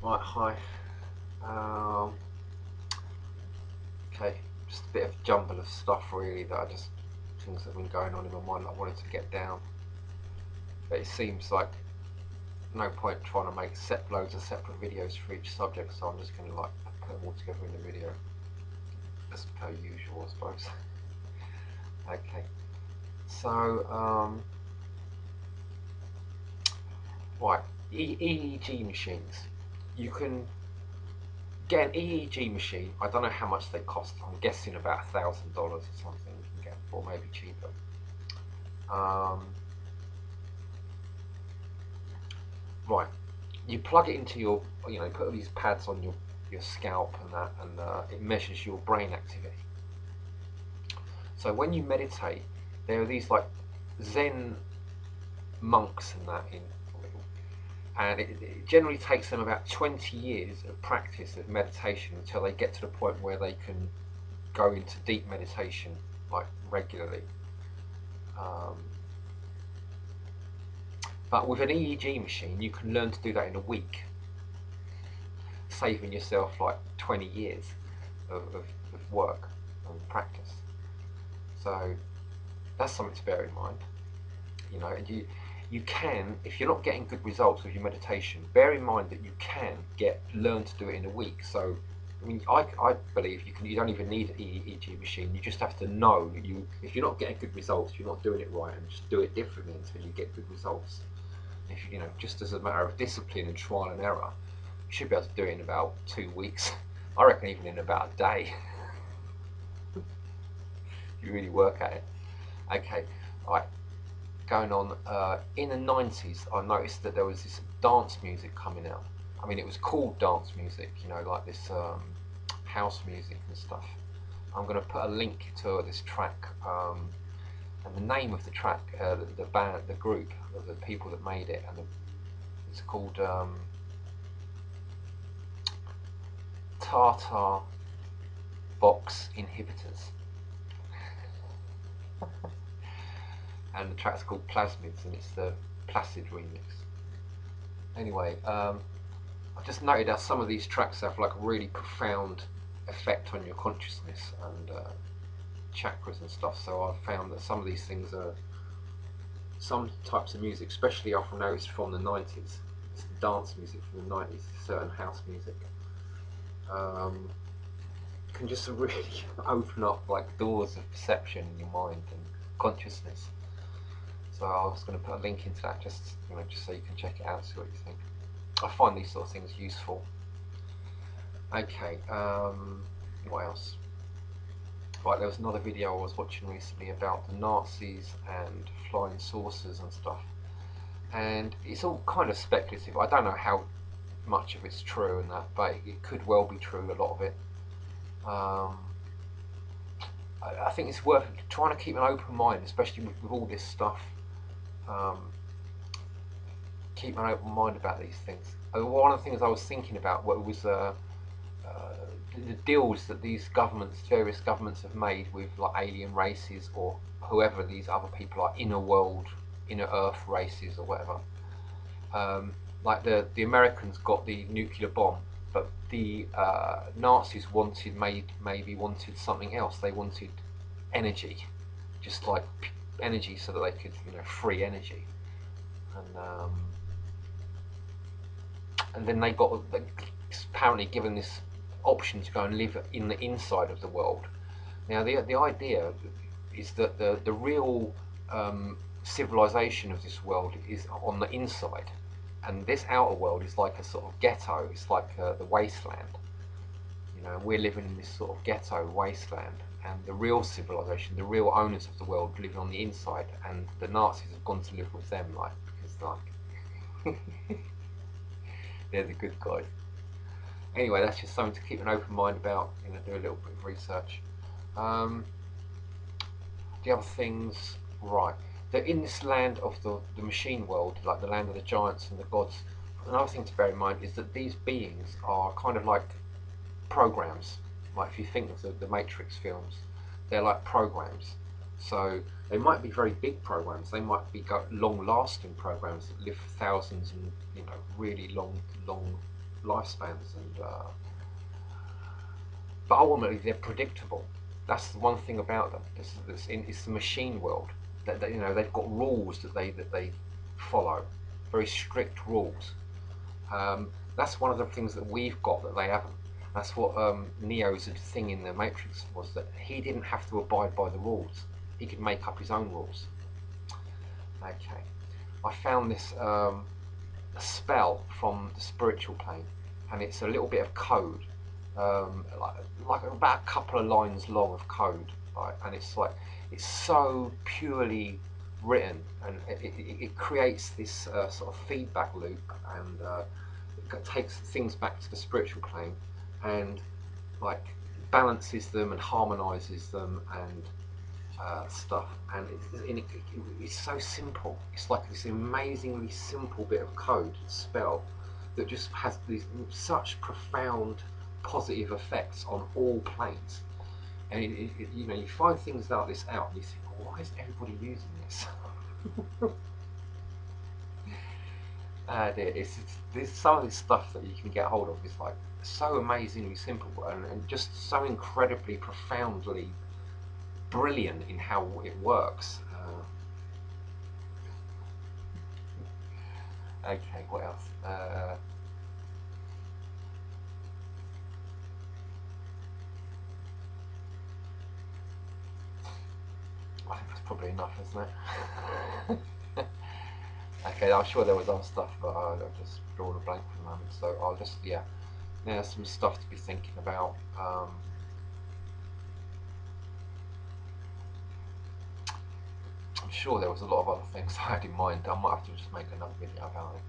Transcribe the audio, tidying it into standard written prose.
Right, hi. Um, okay, just a bit of jumble of stuff really that things that have been going on in my mind that I wanted to get down. But it seems like no point trying to make loads of separate videos for each subject, so I'm just going to like put them all together in a video, as per usual, I suppose. Okay, so right, EEG machines. You can get an EEG machine. I don't know how much they cost. I'm guessing about $1,000 or something you can get, or maybe cheaper. Um, right, you plug it into your, put these pads on your scalp and that, and it measures your brain activity. So when you meditate, there are these like Zen monks and that and it generally takes them about 20 years of practice of meditation until they get to the point where they can go into deep meditation like regularly. But with an EEG machine, you can learn to do that in a week, saving yourself like 20 years of work and practice. So that's something to bear in mind. You can, if you're not getting good results with your meditation, bear in mind that you can learn to do it in a week. So I mean, I believe you don't even need an EEG machine. You just have to know that if you're not getting good results, you're not doing it right, and just do it differently until you get good results. If just as a matter of discipline and trial and error, you should be able to do it in about 2 weeks. I reckon even in about a day. You really work at it. Okay, right. Going on in the 90s, I noticed that there was this dance music coming out. I mean, it was called dance music, like this house music and stuff. I'm going to put a link to this track, and the name of the track, the band, the group, the people that made it, and it's called Tartar Box Inhibitors. And the track's called Plasmids, and it's the Placid remix. Anyway, I just noted how some of these tracks have like a really profound effect on your consciousness and chakras and stuff. So I've found that some of these things are, some types of music, especially I've noticed from the 90s, it's dance music from the 90s, certain house music, can just really open up like doors of perception in your mind and consciousness. So I was going to put a link into that just so you can check it out, see what you think. I find these sort of things useful. Okay, what else? Right, there was another video I was watching recently about the Nazis and flying saucers and stuff, and it's all kind of speculative. I don't know how much of it's true and that, but it could well be true, a lot of it. I think it's worth trying to keep an open mind, especially with all this stuff. Keep an open mind about these things. One of the things I was thinking about was the deals that these various governments have made with like alien races or whoever these other people are, inner Earth races or whatever. Like the Americans got the nuclear bomb, but the Nazis maybe wanted something else. They wanted energy, just like energy, so that they could free energy, and then they got apparently given this option to go and live in the inside of the world. Now the idea is that the real civilization of this world is on the inside, and this outer world is like a sort of ghetto. It's like the wasteland, and we're living in this sort of ghetto wasteland, and the real civilization, the real owners of the world, live on the inside, and the Nazis have gone to live with them, because they're the good guys. Anyway, that's just something to keep an open mind about, do a little bit of research. The other things, right, that in this land of the machine world, like the land of the giants and the gods, another thing to bear in mind is that these beings are kind of like programs. Like if you think of the Matrix films, they're like programs. So they might be very big programs, they might be long-lasting programs that live for thousands and really long lifespans, and but ultimately they're predictable. That's the one thing about them. It's the machine world. That you know, they've got rules that they follow, very strict rules. That's one of the things that we've got that they haven't. That's what Neo's thing in the Matrix was, that he didn't have to abide by the rules. He could make up his own rules. Okay, I found this a spell from the spiritual plane, and it's a little bit of code, like about a couple of lines long of code, right? And it's like, it's so purely written, and it creates this sort of feedback loop, and it takes things back to the spiritual plane, and like balances them and harmonizes them, and stuff. And it's so simple. It's like this amazingly simple bit of code, spell, that just has these such profound positive effects on all planes. And you know, you find things like this out, and you think, well, why is everybody using this? There's some of this stuff that you can get hold of is like so amazingly simple, and just so incredibly profoundly brilliant in how it works. Okay, what else? I think that's probably enough, isn't it? Okay, I'm sure there was other stuff, but I've just drawn a blank for the moment. So I'll just, yeah, there's some stuff to be thinking about. I'm sure there was a lot of other things I had in mind. I might have to just make another video about it.